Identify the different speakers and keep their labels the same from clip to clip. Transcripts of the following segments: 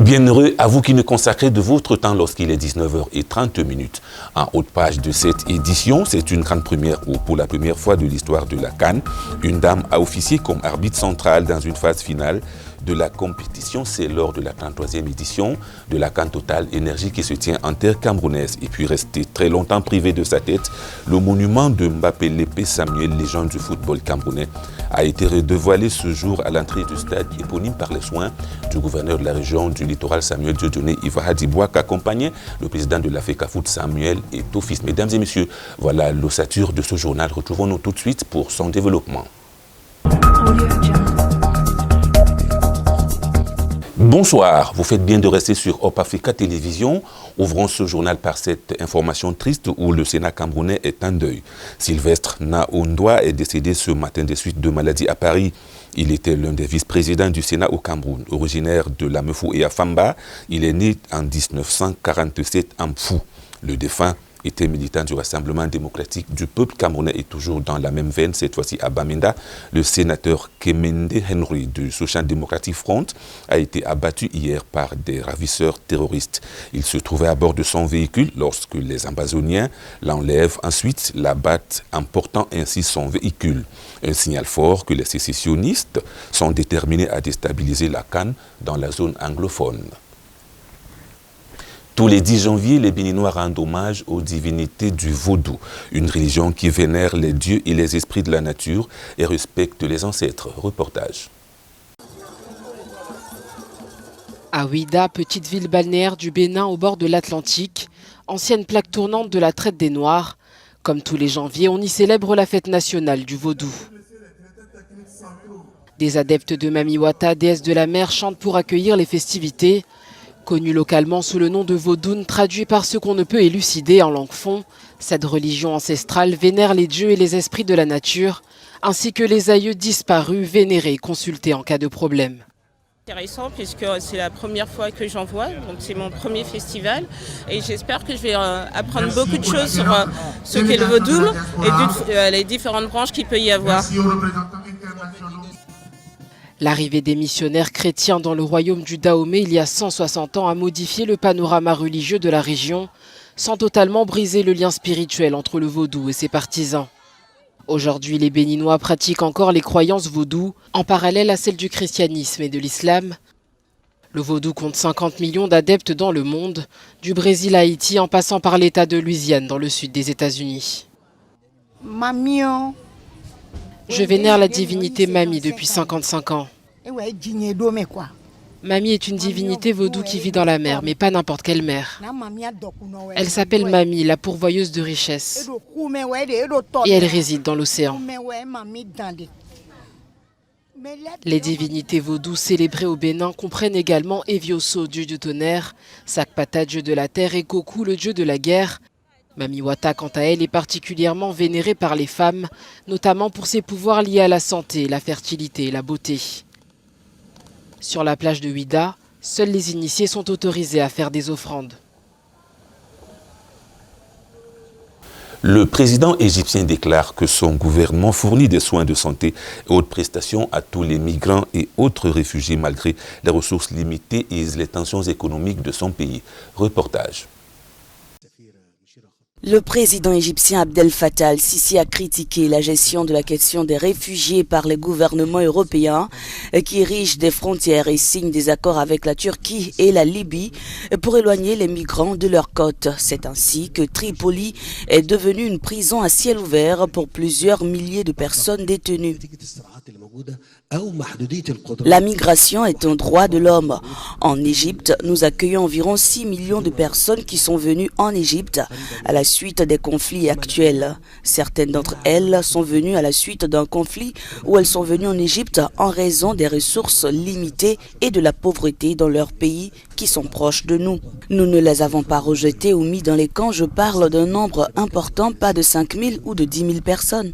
Speaker 1: Bienheureux à vous qui nous consacrez de votre temps lorsqu'il est 19h30. En haute page de cette édition, c'est une grande première où, pour la première fois de l'histoire de la CAN, une dame a officié comme arbitre central dans une phase finale de la compétition. C'est lors de la 33e édition de la CAN Total Énergie qui se tient en terre camerounaise. Et puis resté très longtemps privé de sa tête, le monument de Mbappé Lépé Samuel, légende du football camerounais, a été redévoilé ce jour à l'entrée du stade éponyme par les soins du gouverneur de la région du littoral Samuel Dieudonné Iva Hadiboua, qu'accompagnait le président de la FECAFOOT Samuel Eto'o-Fils. Mesdames et messieurs, voilà l'ossature de ce journal. Retrouvons-nous tout de suite pour son développement. Bonsoir, vous faites bien de rester sur Hope Africa Télévision. Ouvrons ce journal par cette information triste où le Sénat camerounais est en deuil. Sylvestre Naondoa est décédé ce matin des suites de maladie à Paris. Il était l'un des vice-présidents du Sénat au Cameroun. Originaire de Lamefou et Afamba, il est né en 1947 en Fou. Le défunt était militant du Rassemblement démocratique du peuple camerounais et toujours dans la même veine, cette fois-ci à Bamenda, le sénateur Kemende Henry du Social Democratic Front a été abattu hier par des ravisseurs terroristes. Il se trouvait à bord de son véhicule lorsque les Ambazoniens l'enlèvent, ensuite l'abattent, emportant ainsi son véhicule. Un signal fort que les sécessionnistes sont déterminés à déstabiliser la CAN dans la zone anglophone. Tous les 10 janvier, les Béninois rendent hommage aux divinités du vaudou, une religion qui vénère les dieux et les esprits de la nature et respecte les ancêtres. Reportage.
Speaker 2: À Ouida, petite ville balnéaire du Bénin au bord de l'Atlantique, ancienne plaque tournante de la traite des Noirs, comme tous les janvier, on y célèbre la fête nationale du vaudou. Des adeptes de Mami Wata, déesse de la mer, chantent pour accueillir les festivités. Connue localement sous le nom de Vaudoun, traduit par ce qu'on ne peut élucider en langue fon, cette religion ancestrale vénère les dieux et les esprits de la nature, ainsi que les aïeux disparus, vénérés, consultés en cas de problème.
Speaker 3: Intéressant puisque c'est la première fois que j'en vois, donc c'est mon premier festival et j'espère que je vais apprendre beaucoup de choses sur ce qu'est le vaudou et les différentes branches qu'il peut y avoir.
Speaker 2: L'arrivée des missionnaires chrétiens dans le royaume du Dahomey il y a 160 ans a modifié le panorama religieux de la région, sans totalement briser le lien spirituel entre le vaudou et ses partisans. Aujourd'hui, les Béninois pratiquent encore les croyances vaudou, en parallèle à celles du christianisme et de l'islam. Le vaudou compte 50 millions d'adeptes dans le monde, du Brésil à Haïti en passant par l'État de Louisiane dans le sud des États-Unis. Je vénère la divinité Mami depuis 55 ans. Mami est une divinité vaudou qui vit dans la mer, mais pas n'importe quelle mer. Elle s'appelle Mami, la pourvoyeuse de richesses. Et elle réside dans l'océan. Les divinités vaudou célébrées au Bénin comprennent également Evioso, dieu du tonnerre, Sakpata, dieu de la terre, et Goku, le dieu de la guerre. Mami Wata, quant à elle, est particulièrement vénérée par les femmes, notamment pour ses pouvoirs liés à la santé, la fertilité et la beauté. Sur la plage de Ouida, seuls les initiés sont autorisés à faire des offrandes.
Speaker 1: Le président égyptien déclare que son gouvernement fournit des soins de santé et autres prestations à tous les migrants et autres réfugiés malgré les ressources limitées et les tensions économiques de son pays. Reportage.
Speaker 4: Le président égyptien Abdel Fattah al-Sisi a critiqué la gestion de la question des réfugiés par les gouvernements européens qui érigent des frontières et signent des accords avec la Turquie et la Libye pour éloigner les migrants de leurs côtes. C'est ainsi que Tripoli est devenue une prison à ciel ouvert pour plusieurs milliers de personnes détenues. La migration est un droit de l'homme. En Égypte, nous accueillons environ 6 millions de personnes qui sont venues en Égypte à la suite des conflits actuels. Certaines d'entre elles sont venues à la suite d'un conflit ou elles sont venues en Égypte en raison des ressources limitées et de la pauvreté dans leurs pays qui sont proches de nous. Nous ne les avons pas rejetées ou mis dans les camps. Je parle d'un nombre important, pas de 5 000 ou de 10 000 personnes.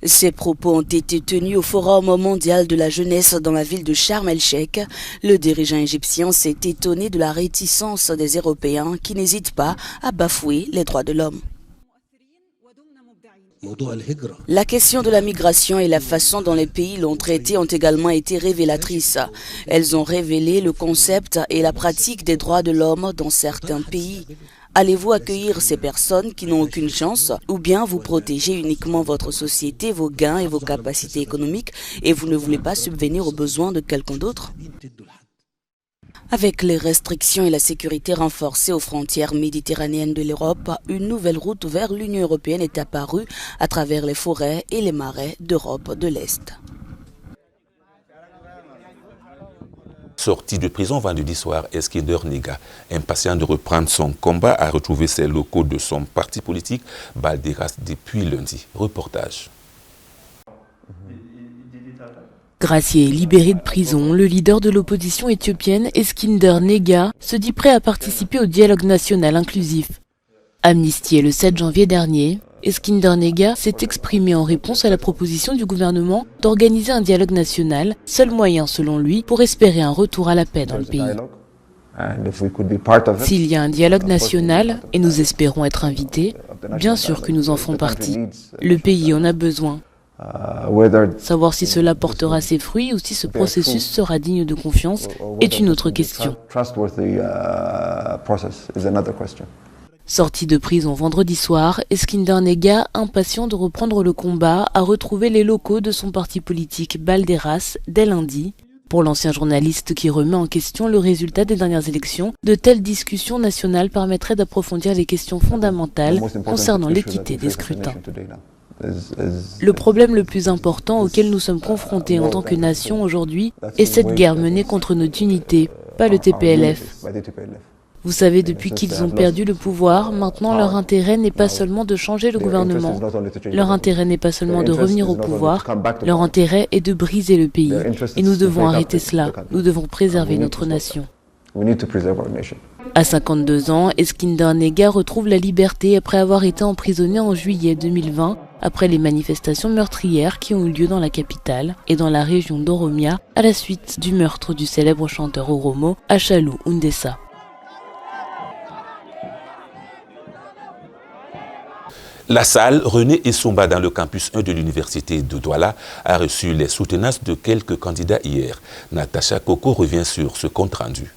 Speaker 4: Ces propos ont été tenus au Forum mondial de la jeunesse dans la ville de Sharm el-Sheikh. Le dirigeant égyptien s'est étonné de la réticence des Européens qui n'hésitent pas à bafouer les droits de l'homme. La question de la migration et la façon dont les pays l'ont traitée ont également été révélatrices. Elles ont révélé le concept et la pratique des droits de l'homme dans certains pays. Allez-vous accueillir ces personnes qui n'ont aucune chance ou bien vous protégez uniquement votre société, vos gains et vos capacités économiques et vous ne voulez pas subvenir aux besoins de quelqu'un d'autre? Avec les restrictions et la sécurité renforcées aux frontières méditerranéennes de l'Europe, une nouvelle route vers l'Union européenne est apparue à travers les forêts et les marais d'Europe de l'Est.
Speaker 1: Sorti de prison vendredi soir, Eskinder Nega, impatient de reprendre son combat, a retrouvé ses locaux de son parti politique, Balderas, depuis lundi. Reportage.
Speaker 5: Gracié et libéré de prison, le leader de l'opposition éthiopienne, Eskinder Nega, se dit prêt à participer au dialogue national inclusif. Amnistié le 7 janvier dernier, Eskinder Nega s'est exprimé en réponse à la proposition du gouvernement d'organiser un dialogue national, seul moyen selon lui pour espérer un retour à la paix dans le pays. S'il y a un dialogue national, et nous espérons être invités, bien sûr que nous en ferons partie. Le pays en a besoin. Savoir si cela portera ses fruits ou si ce processus sera digne de confiance est une autre question. Sorti de prison vendredi soir, Eskinder Nega, impatient de reprendre le combat, a retrouvé les locaux de son parti politique Balderas dès lundi. Pour l'ancien journaliste qui remet en question le résultat des dernières élections, de telles discussions nationales permettraient d'approfondir les questions fondamentales concernant l'équité des scrutins. Le problème le plus important auquel nous sommes confrontés en tant que nation aujourd'hui est cette guerre menée contre notre unité, pas le TPLF. Vous savez, depuis qu'ils ont perdu le pouvoir, maintenant leur intérêt n'est pas seulement de changer le gouvernement, leur intérêt n'est pas seulement de revenir au pouvoir, leur intérêt est de briser le pays. Et nous devons arrêter cela, nous devons préserver notre nation. À 52 ans, Eskinder Nega retrouve la liberté après avoir été emprisonné en juillet 2020, après les manifestations meurtrières qui ont eu lieu dans la capitale et dans la région d'Oromia à la suite du meurtre du célèbre chanteur Oromo, Hachalu Hundessa.
Speaker 1: La salle René Essomba dans le campus 1 de l'université de Douala a reçu les soutenances de quelques candidats hier. Natacha Koko revient sur ce compte rendu.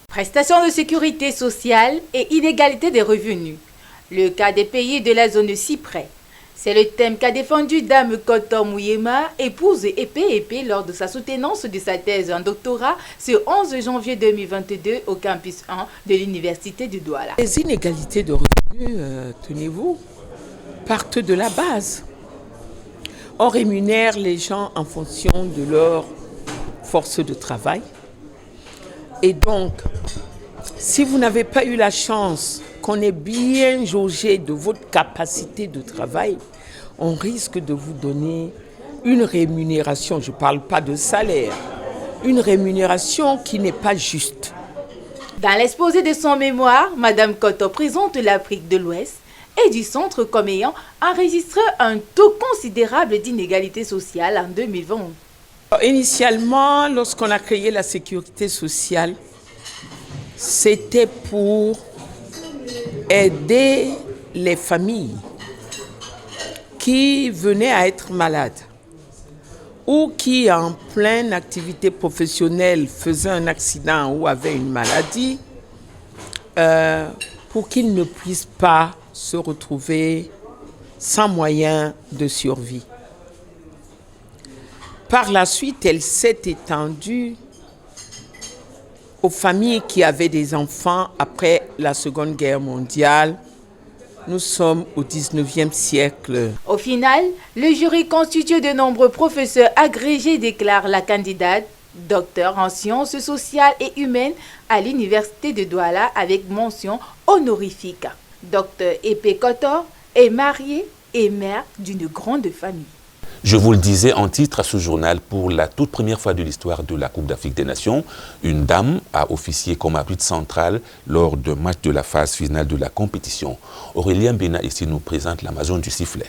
Speaker 6: Prestations de sécurité sociale et inégalité des revenus. Le cas des pays de la zone Cyprès. C'est le thème qu'a défendu Dame Koto Mouyema, épouse et PEP, lors de sa soutenance de sa thèse en doctorat ce 11 janvier 2022 au campus 1 de l'université de Douala.
Speaker 7: Les inégalités de revenus, tenez-vous, partent de la base. On rémunère les gens en fonction de leur force de travail. Et donc, si vous n'avez pas eu la chance qu'on ait bien jaugé de votre capacité de travail, on risque de vous donner une rémunération, je ne parle pas de salaire, une rémunération qui n'est pas juste.
Speaker 6: Dans l'exposé de son mémoire, Mme Koto présente l'Afrique de l'Ouest et du Centre comme ayant enregistré un taux considérable d'inégalité sociale en 2020.
Speaker 7: Initialement, lorsqu'on a créé la sécurité sociale, c'était pour aider les familles qui venaient à être malades ou qui, en pleine activité professionnelle, faisaient un accident ou avaient une maladie, pour qu'ils ne puissent pas se retrouver sans moyen de survie. Par la suite, elle s'est étendue aux familles qui avaient des enfants après la Seconde Guerre mondiale. Nous sommes au 19e siècle.
Speaker 6: Au final, le jury constitué de nombreux professeurs agrégés déclare la candidate docteur en sciences sociales et humaines à l'université de Douala avec mention honorifique. Docteur Epé Koto est mariée et mère d'une grande famille.
Speaker 1: Je vous le disais en titre à ce journal, pour la toute première fois de l'histoire de la Coupe d'Afrique des Nations, une dame a officié comme arbitre central lors d'un match de la phase finale de la compétition. Aurélien Bena ici nous présente l'Amazon du sifflet.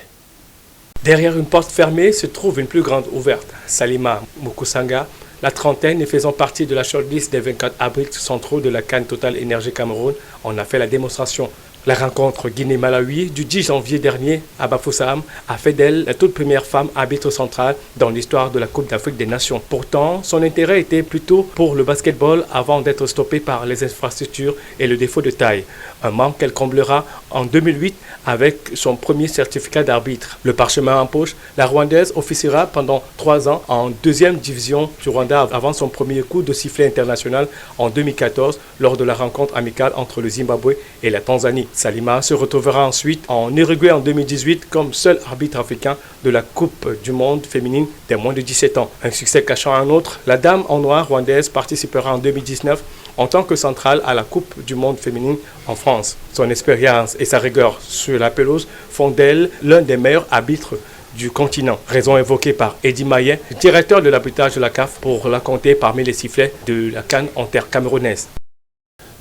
Speaker 8: Derrière une porte fermée se trouve une plus grande ouverte. Salima Mukusanga, la trentaine et faisant partie de la shortlist des 24 arbitres centraux de la CAN Total Énergie Cameroun, en a fait la démonstration. La rencontre Guinée-Malawi du 10 janvier dernier à Bafoussam a fait d'elle la toute première femme arbitre centrale dans l'histoire de la Coupe d'Afrique des Nations. Pourtant, son intérêt était plutôt pour le basketball avant d'être stoppé par les infrastructures et le défaut de taille. Un manque qu'elle comblera en 2008 avec son premier certificat d'arbitre. Le parchemin en poche, la Rwandaise officiera pendant 3 ans en 2e division du Rwanda avant son premier coup de sifflet international en 2014 lors de la rencontre amicale entre le Zimbabwe et la Tanzanie. Salima se retrouvera ensuite en Uruguay en 2018 comme seul arbitre africain de la Coupe du monde féminine des moins de 17 ans. Un succès cachant un autre, la dame en noir rwandaise participera en 2019 en tant que centrale à la Coupe du monde féminine en France. Son expérience et sa rigueur sur la pelouse font d'elle l'un des meilleurs arbitres du continent. Raison évoquée par Eddy Maillet, directeur de l'arbitrage de la CAF, pour la compter parmi les sifflets de la CAN en terre camerounaise.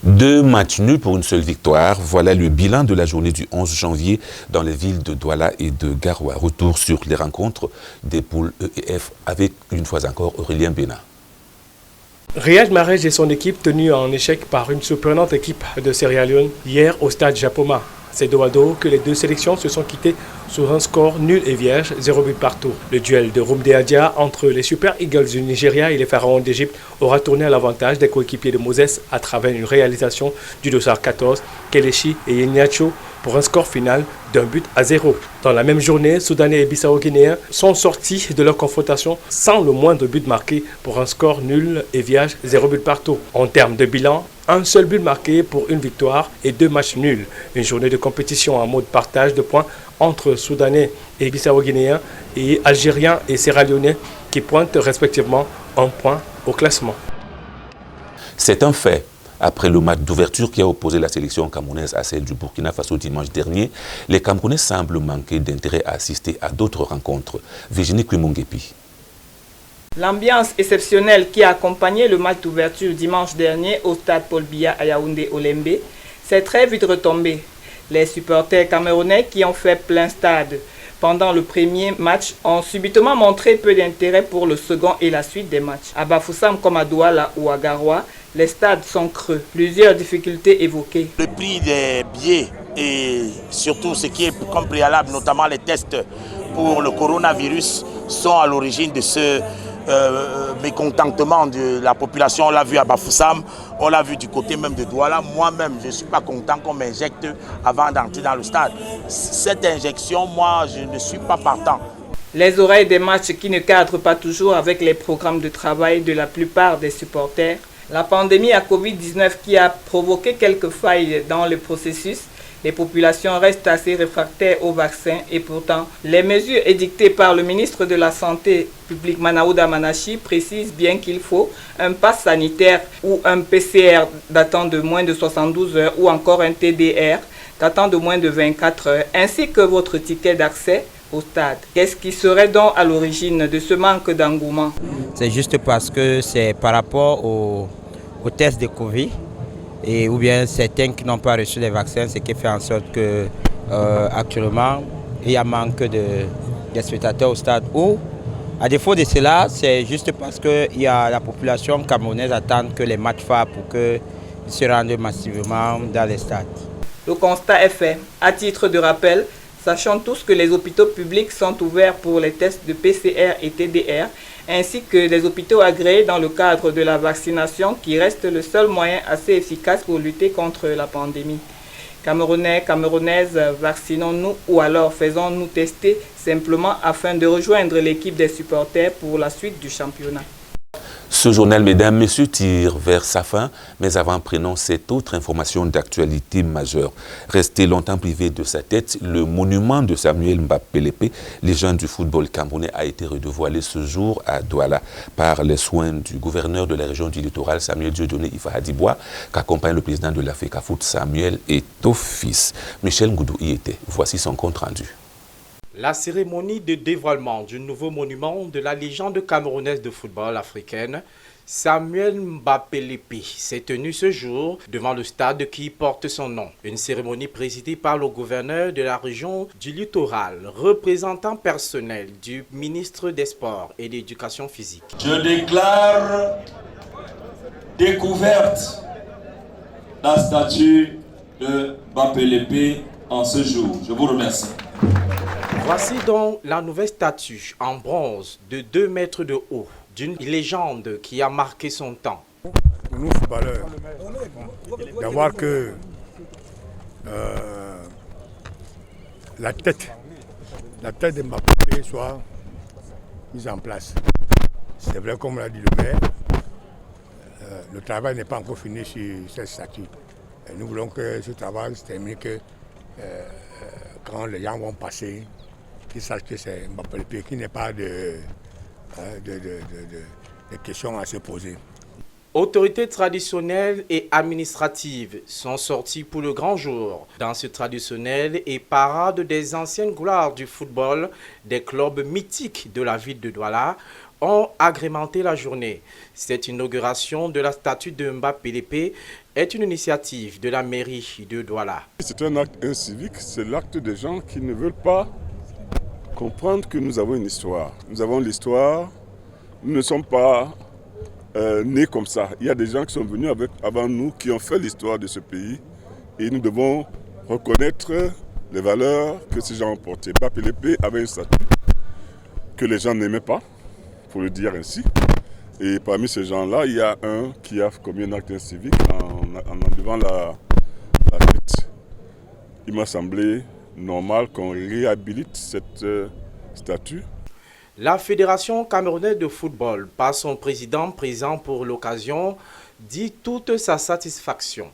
Speaker 1: 2 matchs nuls pour une seule victoire. Voilà le bilan de la journée du 11 janvier dans les villes de Douala et de Garoua. Retour sur les rencontres des poules E et F avec une fois encore Aurélien Bénin.
Speaker 8: Riyad Mahrez et son équipe tenus en échec par une surprenante équipe de Sierra Leone hier au stade Japoma. C'est dos à dos que les deux sélections se sont quittées sur un score nul et vierge, 0 but partout. Le duel de Rumde Adia entre les Super Eagles du Nigeria et les Pharaons d'Égypte aura tourné à l'avantage des coéquipiers de Moses à travers une réalisation du dossard 14, Kelechi et Ignacio, pour un score final d'1 but à 0. Dans la même journée, Soudanais et Bissau-Guinéens sont sortis de leur confrontation sans le moindre but marqué pour un score nul et vierge, 0 but partout. En termes de bilan, un seul but marqué pour une victoire et 2 matchs nuls. Une journée de compétition en mode partage de points entre Soudanais et Bissau-Guinéens et Algériens et Sierra-Léonais qui pointent respectivement 1 point au classement.
Speaker 1: C'est un fait. Après le match d'ouverture qui a opposé la sélection camerounaise à celle du Burkina Faso dimanche dernier, les Camerounais semblent manquer d'intérêt à assister à d'autres rencontres. Virginie Kouimongepi.
Speaker 9: L'ambiance exceptionnelle qui a accompagné le match d'ouverture dimanche dernier au stade Paul Biya à Yaoundé-Olembe s'est très vite retombée. Les supporters camerounais qui ont fait plein stade pendant le premier match ont subitement montré peu d'intérêt pour le second et la suite des matchs. À Bafoussam comme à Douala ou à Garoua, les stades sont creux. Plusieurs difficultés évoquées.
Speaker 10: Le prix des billets et surtout ce qui est comme préalable, notamment les tests pour le coronavirus, sont à l'origine de ce mécontentement de la population. On l'a vu à Bafoussam, on l'a vu du côté même de Douala. Moi-même, je ne suis pas content qu'on m'injecte avant d'entrer dans le stade. Cette injection, moi, je ne suis pas partant.
Speaker 9: Les oreilles des matchs qui ne cadrent pas toujours avec les programmes de travail de la plupart des supporters. La pandémie à Covid-19 qui a provoqué quelques failles dans le processus. Les populations restent assez réfractaires au vaccin et pourtant, les mesures édictées par le ministre de la Santé publique Manaouda Manachi précisent bien qu'il faut un pass sanitaire ou un PCR datant de moins de 72 heures ou encore un TDR datant de moins de 24 heures ainsi que votre ticket d'accès au stade. Qu'est-ce qui serait donc à l'origine de ce manque d'engouement?
Speaker 11: C'est juste parce que c'est par rapport au test de Covid. Et ou bien certains qui n'ont pas reçu les vaccins, ce qui fait en sorte que actuellement il y a manque de spectateurs au stade. Ou à défaut de cela, c'est juste parce que la population camerounaise attend que les matchs fassent pour qu'ils se rendent massivement dans les stades.
Speaker 9: Le constat est fait. À titre de rappel, sachant tous que les hôpitaux publics sont ouverts pour les tests de PCR et TDR, ainsi que des hôpitaux agréés dans le cadre de la vaccination qui reste le seul moyen assez efficace pour lutter contre la pandémie. Camerounais, Camerounaises, vaccinons-nous ou alors faisons-nous tester simplement afin de rejoindre l'équipe des supporters pour la suite du championnat.
Speaker 1: Ce journal, mesdames, messieurs, tire vers sa fin, mais avant, prenons cette autre information d'actualité majeure. Resté longtemps privé de sa tête, le monument de Samuel Mbappé-Lépé, légende du football camerounais, a été redévoilé ce jour à Douala par les soins du gouverneur de la région du littoral, Samuel Dieudonné Ifa-Hadibois, qu'accompagne le président de l'AFECAFOOT, Samuel Eto'o-Fils. Michel Ngoudou y était. Voici son compte rendu.
Speaker 12: La cérémonie de dévoilement du nouveau monument de la légende camerounaise de football africaine, Samuel Mbappé-Lépé, s'est tenue ce jour devant le stade qui porte son nom. Une cérémonie présidée par le gouverneur de la région du littoral, représentant personnel du ministre des Sports et de l'Éducation physique.
Speaker 13: Je déclare découverte la statue de Bapelepe en ce jour. Je vous remercie.
Speaker 12: Voici donc la nouvelle statue en bronze de 2 mètres de haut d'une légende qui a marqué son temps.
Speaker 14: Pour nous footballeurs, d'avoir que la tête de Mbappé soit mise en place. C'est vrai, comme l'a dit le maire, le travail n'est pas encore fini sur cette statue. Et nous voulons que ce travail se termine, que quand les gens vont passer, qu'ils sachent que c'est Mbappé, qu'il n'y ait pas de questions à se poser.
Speaker 12: Autorités traditionnelles et administratives sont sorties pour le grand jour. Dans ce traditionnel et parade des anciennes gloires du football, des clubs mythiques de la ville de Douala ont agrémenté la journée. Cette inauguration de la statue de Mbappé est une initiative de la mairie de Douala.
Speaker 15: C'est un acte incivique, c'est l'acte des gens qui ne veulent pas comprendre que nous avons une histoire. Nous avons l'histoire, nous ne sommes pas nés comme ça. Il y a des gens qui sont venus avant nous, qui ont fait l'histoire de ce pays et nous devons reconnaître les valeurs que ces gens ont portées. Mbappé avait une statue que les gens n'aimaient pas, pour le dire ainsi. Et parmi ces gens-là, il y a un qui a commis un acte civique en enlevant la tête. Il m'a semblé normal qu'on réhabilite cette statue.
Speaker 12: La Fédération camerounaise de football, par son président présent pour l'occasion, dit toute sa satisfaction.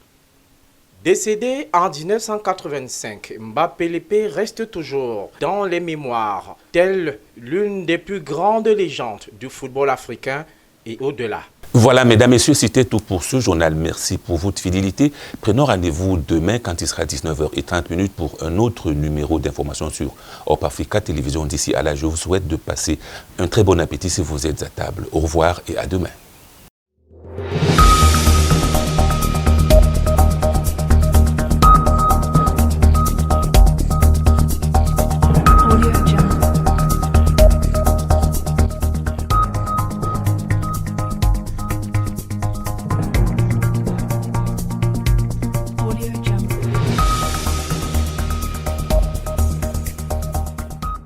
Speaker 12: Décédé en 1985, Mbappé reste toujours dans les mémoires, telle l'une des plus grandes légendes du football africain et au-delà.
Speaker 1: Voilà, mesdames, messieurs, c'était tout pour ce journal. Merci pour votre fidélité. Prenons rendez-vous demain quand il sera 19h30 pour un autre numéro d'information sur Hop Africa Télévision. D'ici à là, je vous souhaite de passer un très bon appétit si vous êtes à table. Au revoir et à demain.